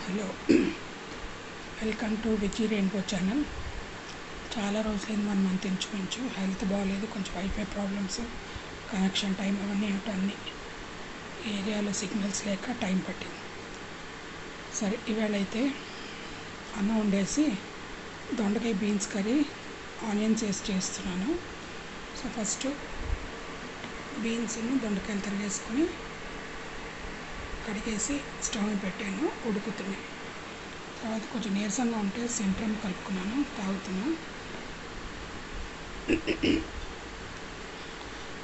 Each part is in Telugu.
Hello, welcome to Viji rainbow channel. చాలా రోజులైంది మనం ఇంచుమించు హెల్త్ బాగాలేదు, కొంచెం వైఫై ప్రాబ్లమ్స్, కనెక్షన్ టైం అవన్నీ అన్ని ఏరియాలో సిగ్నల్స్ లేక టైం పట్టింది. సరే, ఇవాళ అయితే అన్నం వండేసి దొండకాయ బీన్స్ కర్రీ ఆనియన్స్ వేసి చేస్తున్నాను. సో ఫస్ట్ బీన్స్ను దొండకాయలు తరిగేసుకొని కడిగేసి స్టవ్ పెట్టాను, ఉడుకుతున్నాయి. తర్వాత కొంచెం నీరసంగా ఉంటే సెంట్రమ్ కలుపుకున్నాను, తాగుతున్నా.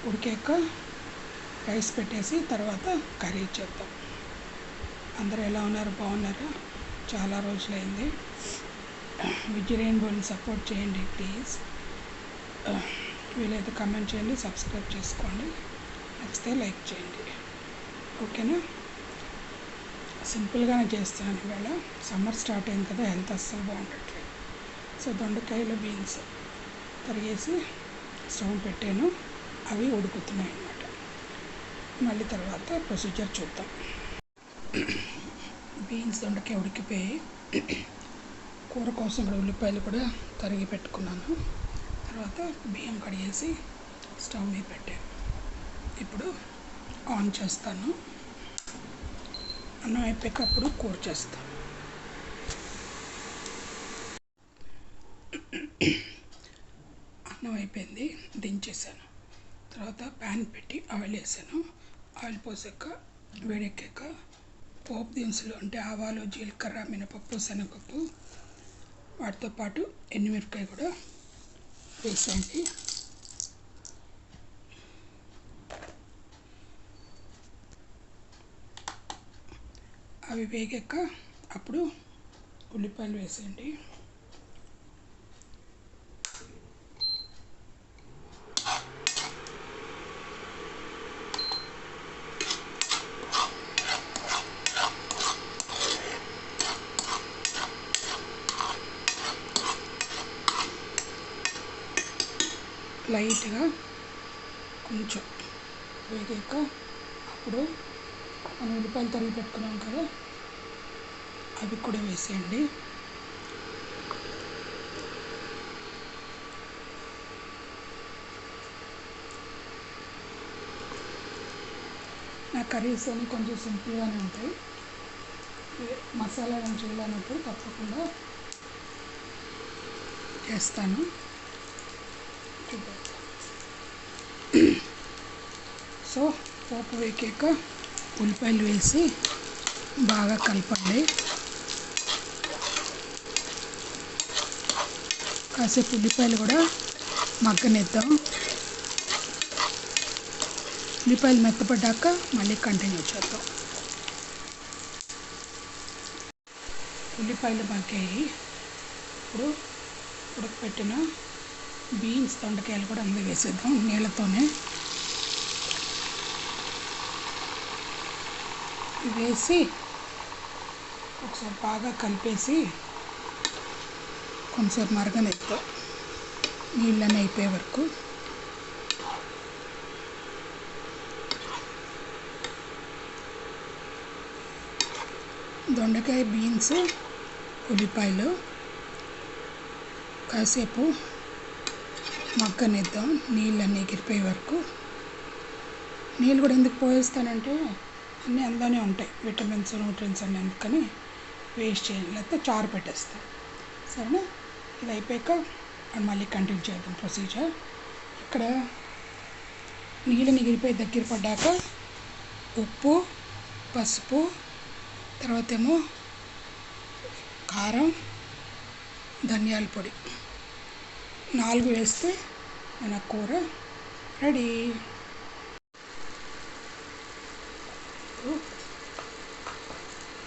ఉడికాక రైస్ పెట్టేసి తర్వాత కర్రీ చేద్దాం. అందరూ ఎలా ఉన్నారు? బాగున్నారా? చాలా రోజులైంది. విజీ రెయిన్బోని సపోర్ట్ చేయండి ప్లీజ్. వీలైతే కమెంట్ చేయండి, సబ్స్క్రైబ్ చేసుకోండి, నచ్చితే లైక్ చేయండి. ఓకేనా? సింపుల్గానే చేస్తాను. ఇవాళ సమ్మర్ స్టార్ట్ అయింది కదా, హెల్త్ అస్సలు బాగుండట్లేదు. సో దొండకాయలు బీన్స్ తరిగేసి స్టవ్ పెట్టాను, అవి ఉడుకుతున్నాయి అన్నమాట. మళ్ళీ తర్వాత ప్రొసీజర్ చూద్దాం. బీన్స్ దొండకాయ ఉడికిపోయి కూర కోసం ఇక్కడ ఉల్లిపాయలు కూడా తరిగి పెట్టుకున్నాను. తర్వాత బియ్యం కడిగేసి స్టవ్ మీద పెట్టాను. ఇప్పుడు ఆన్ చేస్తాను. అన్నం అయిపోయేటప్పుడు కూర చేస్తాను. అన్నం అయిపోయింది, దించేసాను. తర్వాత ప్యాన్ పెట్టి ఆయిల్ వేసాను. ఆయిల్ పోసాక వేడెక్కాక పోపు దినుసులు అంటే ఆవాలు, జీలకర్ర, మినపప్పు, శనగపప్పు, వాటితో పాటు ఎండుమిరపకాయ కూడా వేసేయండి. అవి వేగాక అప్పుడు ఉల్లిపాయలు వేసేయండి. లైట్గా కొంచెం వేగాక అప్పుడు మనం ఉల్లిపాయలు తరిగి పెట్టుకున్నాం కదా, అవి కూడా వేసేయండి. నా కర్రీస్ అన్నీ కొంచెం సింపుల్గానే ఉంటాయి. మసాలా ఏం చేయాలన్నప్పుడు తప్పకుండా చేస్తాను. సో పోపు వేగాక ఉల్లిపాయలు వేసి బాగా కలపండి. కాసేపు ఉల్లిపాయలు కూడా మగ్గనిద్దాం. ఉల్లిపాయలు మెత్తపడ్డాక మళ్ళీ కంటిన్యూ చేద్దాం. ఉల్లిపాయలు మగ్గాయి. ఇప్పుడు ఉడకపెట్టిన బీన్స్ దొండకాయలు కూడా అందులో వేసేద్దాం నీళ్ళతోనే. వేసి ఒకసారి బాగా కలిపేసి కొంచెంసేపు మరగనిద్దాం, నీళ్ళని అయిపోయే వరకు. దొండకాయ, బీన్స్, ఉల్లిపాయలు కాసేపు మగ్గనిద్దాం, నీళ్ళన్నీ ఎగిరిపోయే వరకు. నీళ్ళు కూడా ఎందుకు పోయేస్తానంటే అన్నీ అందులోనే ఉంటాయి, విటమిన్స్, న్యూట్రియన్స్ అన్నీ, అందుకని వేస్ట్ చేయండి, లేకపోతే చారు పెట్టేస్తాం. సరేనా? ఇది అయిపోయాక మళ్ళీ కంటిన్యూ చేద్దాం ప్రొసీజర్. ఇక్కడ నీళ్ళు ఎగిరిపోయి దగ్గర పడ్డాక ఉప్పు, పసుపు, తర్వాత ఏమో కారం, ధనియాల పొడి 4 వేస్తే మన కూర రెడీ.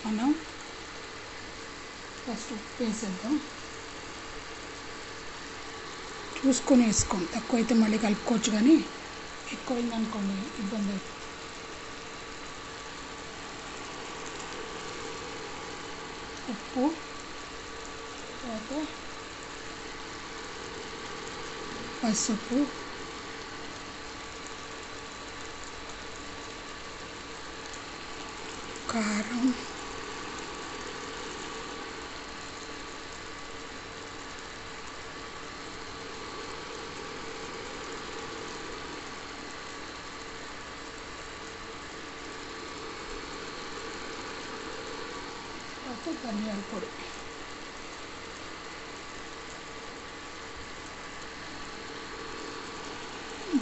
మనం ఫస్ట్ ఉప్పు వేసేద్దాం, చూసుకొని వేసుకోండి. తక్కువైతే మళ్ళీ కలుపుకోవచ్చు, కానీ ఎక్కువైంది అనుకోండి ఇబ్బంది అవుతుంది. ఉప్పు, తర్వాత పసుపు, కారం, తర్వాత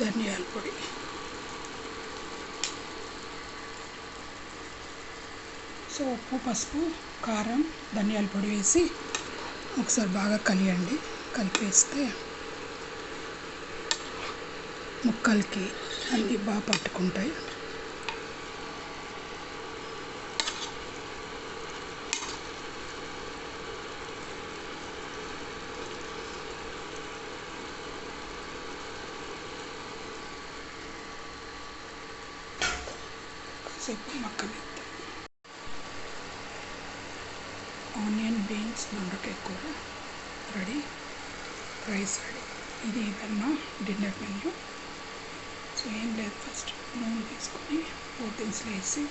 ధనియాల పొడి, సో ఉప్పు, పసుపు, కారం, ధనియాల పొడి వేసి ఒకసారి బాగా కలిపేస్తే ముక్కలకి అన్నీ బాగా పట్టుకుంటాయి. కాసేపు మగ్గనిద్దాం. ఆనియన్, బీన్స్, దొండకాయ కూర రెడీ, రైస్ రెడీ. ఇది ఏదన్నా డిన్నర్ మెన్యూ. సో ఏం లేదు, ఫస్ట్ నూనె తీసుకొని ప్రోటీన్స్లో వేసి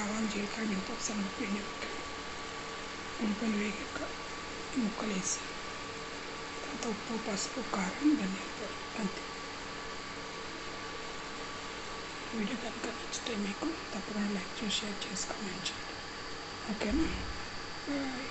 ఆవాలు, జీలకర్ర, మెంతులు, శనగపిండి, ఉల్లిపాయలు వేగాక ముక్కలు వేసి తర్వాత ఉప్పు, పసుపు, కారం, ధనియాల పొడి, అంతే. వీడియో కనుక నచ్చితే మీకు తప్పకుండా లైక్ చేసి, షేర్ చేసి, కామెంట్ చేయండి. ఓకేనా? బాయ్.